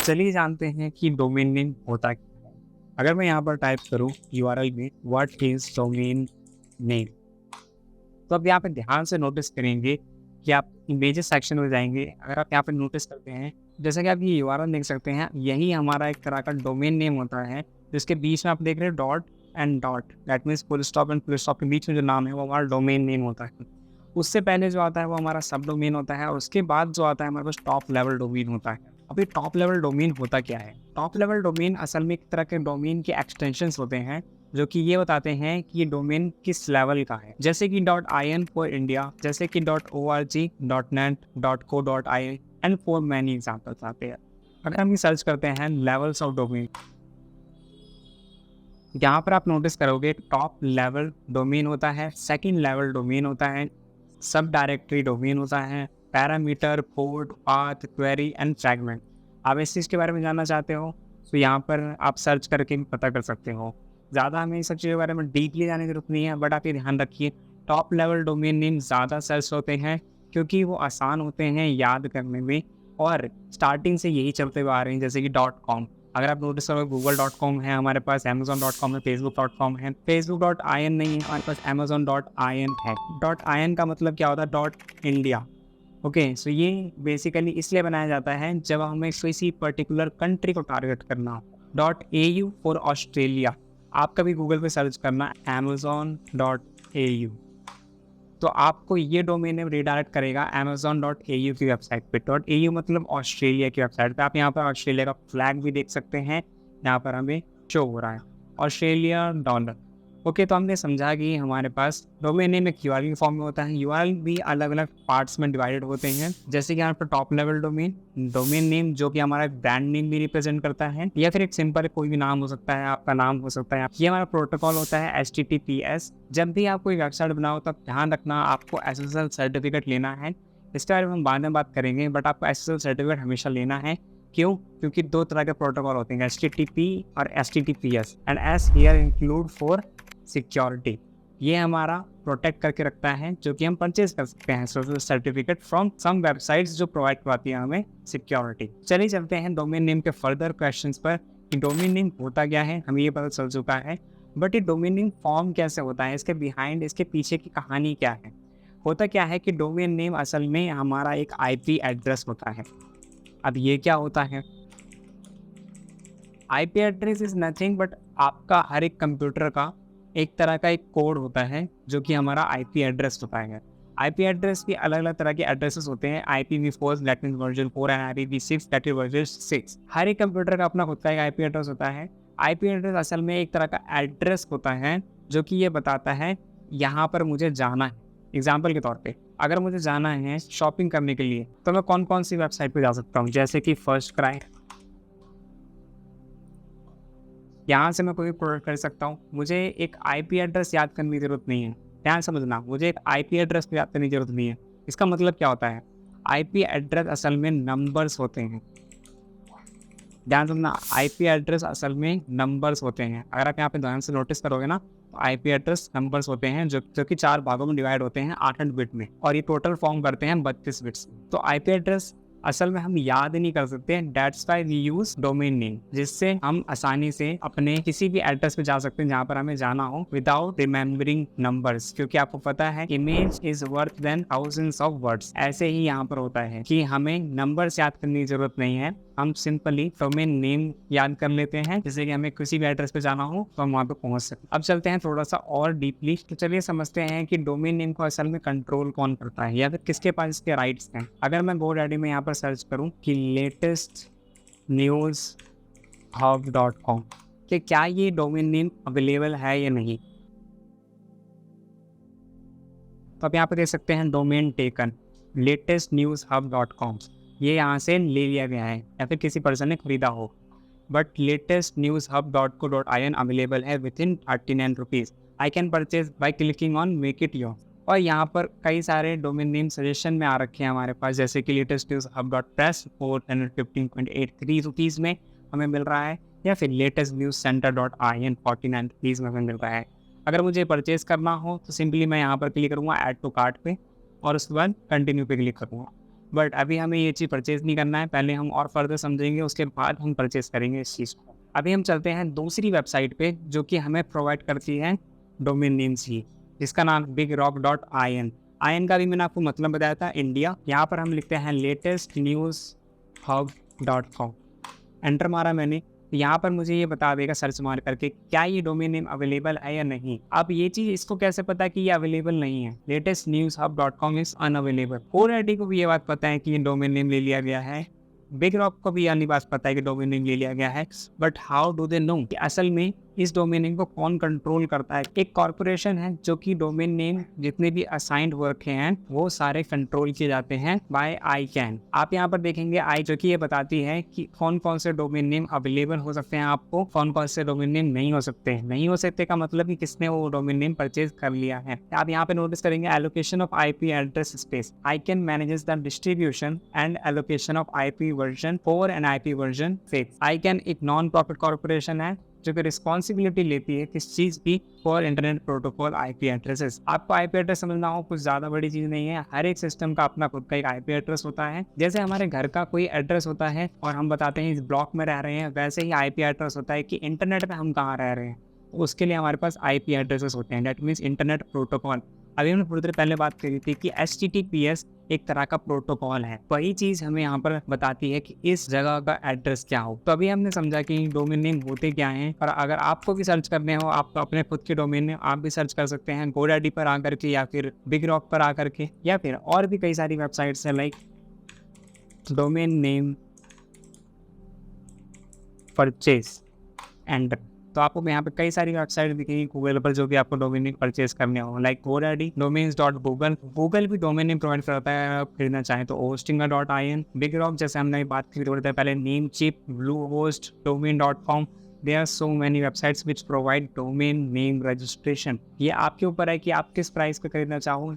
चलिए जानते हैं कि डोमेन नेम होता क्या है। अगर मैं यहाँ पर टाइप करूँ यूआरएल में व्हाट इज डोमेन नेम, तो अब यहाँ पे ध्यान से नोटिस करेंगे कि आप इमेजेस सेक्शन में जाएंगे। अगर आप यहाँ पे नोटिस करते हैं, जैसा कि आप ये यूआरएल देख सकते हैं, यही हमारा एक तरह का डोमेन नेम होता है, जिसके बीच में आप देख रहे हैं dot and dot, that means full stop and full stop के बीच में जो नाम है वो हमारा डोमेन नेम होता है। उससे पहले जो आता है वो हमारा सब डोमेन होता है, और उसके बाद जो आता है हमारे पास टॉप लेवल डोमेन होता है। अभी टॉप लेवल डोमेन होता क्या है? टॉप लेवल डोमेन असल में एक तरह के डोमेन के एक्सटेंशंस होते हैं जो कि ये बताते हैं कि ये डोमेन किस लेवल का है। जैसे कि .in फॉर इंडिया, जैसे कि .org, .net, .co.in and for many examples आते हैं। अगर हम ये सर्च करते हैं लेवल्स ऑफ डोमेन, यहाँ पर आप नोटिस करोगे टॉप लेवल डोमेन होता है, सेकंड लेवल डोमेन होता है, सब डायरेक्टरी डोमेन होता है, parameter, port, path, query and fragment. आप इस चीज़ के बारे में जानना चाहते हो तो यहाँ पर आप सर्च करके भी पता कर सकते हो। ज़्यादा हमें इस सब चीज़ों के बारे में डीपली जाने की जरूरत नहीं है, बट आप ये ध्यान रखिए टॉप लेवल डोमेन नेम ज़्यादा सर्च होते हैं क्योंकि वो आसान होते हैं याद करने में, और स्टार्टिंग से यही चलते हुए आ रहे हैं। जैसे कि .com, अगर आप नोटिस करोगे google.com है हमारे पास, amazon.com है, facebook.com है, facebook.in नहीं है हमारे पास, amazon.in है। .in का मतलब क्या होता है? .india। ओके, सो ये बेसिकली इसलिए बनाया जाता है जब हमें किसी पर्टिकुलर कंट्री को टारगेट करना हो। .au for Australia. आप कभी गूगल पे सर्च करना amazon.au, तो आपको ये डोमेन नेम रिडायरेक्ट करेगा amazon.au की वेबसाइट पे। .au मतलब ऑस्ट्रेलिया की वेबसाइट पे। आप यहाँ पर ऑस्ट्रेलिया का फ्लैग भी देख सकते हैं, यहाँ पर हमें शो हो रहा है ऑस्ट्रेलिया डॉलर। ओके, तो हमने समझा कि हमारे पास डोमेन नेम एक यूआरएल फॉर्म में होता है। यूआरएल भी अलग अलग पार्ट्स में डिवाइडेड होते हैं, जैसे कि यहाँ पर टॉप लेवल डोमेन नेम जो कि हमारा ब्रांड नेम भी रिप्रेजेंट करता है, या फिर एक सिंपल कोई भी नाम हो सकता है, आपका नाम हो सकता है। ये हमारा प्रोटोकॉल होता है HTTPS। जब भी आप कोई वेबसाइट बनाओ तब ध्यान रखना आपको SSL सर्टिफिकेट लेना है। इसके बारे में हम बाद में बात करेंगे, बट आपको SSL सर्टिफिकेट हमेशा लेना है। क्यों? क्योंकि दो तरह के प्रोटोकॉल होते हैं, HTTP और HTTPS, and S here include for security. ये हमारा प्रोटेक्ट करके रखता है, जो कि हम परचेज कर सकते हैं सर्टिफिकेट फ्रॉम सम वेबसाइट्स जो प्रोवाइड करवाती है हमें सिक्योरिटी। चलिए चलते हैं डोमेन नेम के फर्दर क्वेश्चंस पर कि डोमेन नेम होता क्या है। हमें ये पता चल चुका है, बट ये डोमेन नेम फॉर्म कैसे होता है, इसके बिहाइंड, इसके पीछे की कहानी क्या है। होता क्या है कि डोमेन नेम असल में हमारा एक IP एड्रेस होता है। अब ये क्या होता है? IP address is nothing but आपका हर एक कंप्यूटर का एक तरह का एक कोड होता है जो कि हमारा IP एड्रेस होता है। IP एड्रेस की अलग अलग तरह के एड्रेसेस होते हैं। IPv4 that means version 4 and IPv6 that is version 6। हर एक कंप्यूटर का अपना खुद का एक IP एड्रेस होता है। IP एड्रेस असल में एक तरह का एड्रेस होता है जो कि ये बताता है यहाँ पर मुझे जाना है। एग्जाम्पल के तौर पे, अगर मुझे जाना है शॉपिंग करने के लिए तो मैं कौन कौन सी वेबसाइट पे जा सकता हूँ, जैसे कि फर्स्ट क्राई। यहाँ से मैं कोई प्रोडक्ट कर सकता हूँ। मुझे एक IP एड्रेस याद करने की जरूरत नहीं है। ध्यान समझना, मुझे एक IP एड्रेस याद करने की जरूरत नहीं है। इसका मतलब क्या होता है? IP एड्रेस असल में नंबर्स होते हैं। ध्यान समझना, IP एड्रेस असल में नंबर्स होते हैं। अगर आप यहाँ पे ध्यान से नोटिस करोगे ना, तो IP एड्रेस नंबर्स होते हैं जो कि 4 भागों में डिवाइड होते हैं 8 बिट में, और ये टोटल फॉर्म करते हैं 32 बिट्स। तो IP एड्रेस असल में हम याद नहीं कर सकते, that's why we use domain name, जिससे हम आसानी से अपने किसी भी एड्रेस पे जा सकते हैं जहाँ पर हमें जाना हो विदाउट रिमेम्बरिंग नंबर्स। क्योंकि आपको पता है image is worth than thousands of words. ऐसे ही यहाँ पर होता है कि हमें नंबर्स याद करने की जरूरत नहीं है, हम सिंपली डोमेन नेम याद कर लेते हैं, जैसे कि हमें किसी भी एड्रेस पे जाना हो तो हम वहाँ पे पहुँच सकते। अब चलते हैं थोड़ा सा और डीपली, तो चलिए समझते हैं कि डोमेन नेम को असल में कंट्रोल कौन करता है, या फिर किसके पास इसके राइट्स हैं। अगर मैं GoDaddy में यहाँ पर सर्च करूँ कि लेटेस्ट न्यूज़ hub.com, कि क्या ये डोमेन नेम अवेलेबल है या नहीं, तो आप यहाँ पे देख सकते हैं domain taken latest news hub.com, ये यहाँ से ले लिया गया है या फिर किसी पर्सन ने खरीदा हो। But latest news hub.co.in available है within 39 rupees. I can purchase by clicking on make it your. और यहाँ पर कई सारे डोमेन नेम सजेशन में आ रखे हैं हमारे पास, जैसे कि लेटेस्ट न्यूज़ hub.press 415.83 रुपीज़ में हमें मिल रहा है, या फिर लेटेस्ट न्यूज़ सेंटर.in 49 रुपीज़ में हमें मिल रहा है। अगर मुझे परचेज करना हो तो सिंपली मैं यहाँ पर क्लिक करूँगा ऐड टू कार्ट पे, और उसके बाद कंटिन्यू पे क्लिक करूँगा। बट अभी हमें ये चीज़ परचेज़ नहीं करना है, पहले हम और फर्दर समझेंगे, उसके बाद हम परचेज़ करेंगे इस चीज़ को। अभी हम चलते हैं दूसरी वेबसाइट पे जो कि हमें प्रोवाइड करती है डोमेन नेम्स की, जिसका नाम bigrock.in। आयन का भी मैंने आपको मतलब बताया था, इंडिया। यहाँ पर हम लिखते हैं latestnewshub.com। एंटर मारा मैंने, यहाँ पर मुझे ये बता देगा सर्च मार करके क्या ये डोमेन नेम अवेलेबल है या नहीं। अब ये चीज़ इसको कैसे पता कि ये अवेलेबल नहीं है? latestnewshub.com is unavailable. कोड को भी ये बात पता है कि ये डोमेन नेम ले लिया गया है, बिग रॉक को भी यानी बात पता है कि डोमेन नेम ले लिया गया है, but how do they know कि असल में इस डोमेन नेम को कौन कंट्रोल करता है? एक कॉर्पोरेशन है जो कि डोमेन नेम जितने भी असाइंड हो रखे हैं वो सारे कंट्रोल किए जाते हैं बाय आईकैन। आप यहाँ पर देखेंगे आई जो कि ये बताती है कि कौन कौन से डोमेन नेम अवेलेबल हो सकते हैं आपको, कौन कौन से डोमेन नेम नहीं हो सकते हैं। नहीं हो सकते का मतलब कि किसने वो डोमेन नेम परचेज कर लिया है। आप यहाँ पे नोटिस करेंगे allocation of IP address space. ICANN manages the distribution and allocation of IP version for an IP version 6। ICANN एक नॉन प्रॉफिट कॉर्पोरेशन है जो कि रिस्पॉन्सिबिलिटी लेती है किस चीज़ की, for internet protocol IP addresses. आपको आईपी एड्रेस समझना हो, कुछ ज़्यादा बड़ी चीज़ नहीं है। हर एक सिस्टम का अपना खुद का एक आईपी एड्रेस होता है। जैसे हमारे घर का कोई एड्रेस होता है और हम बताते हैं इस ब्लॉक में रह रहे हैं, वैसे ही आईपी एड्रेस होता है कि इंटरनेट पे हम कहाँ रह रहे हैं। उसके लिए हमारे पास आईपी एड्रेसेस होते हैं, दैट मीन्स इंटरनेट प्रोटोकॉल। अभी हमने थोड़ी देर पहले बात करी थी कि HTTPS एक तरह का प्रोटोकॉल है। वही चीज़ हमें यहाँ पर बताती है कि इस जगह का एड्रेस क्या हो। तो अभी हमने समझा कि डोमेन नेम होते क्या हैं, और अगर आपको भी सर्च करने हो, आप अपने खुद के डोमेन नेम आप भी सर्च कर सकते हैं GoDaddy पर आकर के, या फिर बिग रॉक पर आकर के, या फिर और भी कई सारी वेबसाइट्स हैं like domain name purchase and. तो आपको यहाँ पे कई सारी वेबसाइट दिखेगी गूगल पर जो भी आपको डोमेन नेम परचेज करने हो, लाइक GoDaddy, domains.google। गूगल भी डोमेन नेम प्रोवाइड करता है, आप खरीदना चाहें तो hostinga.in। बिग रॉक जैसे हमने बात की थोड़ी देर पहले, Namecheap, Bluehost, domain.com। There are so many websites which provide domain name registration. ये आपके ऊपर है कि आप किस प्राइस पे खरीदना चाहो।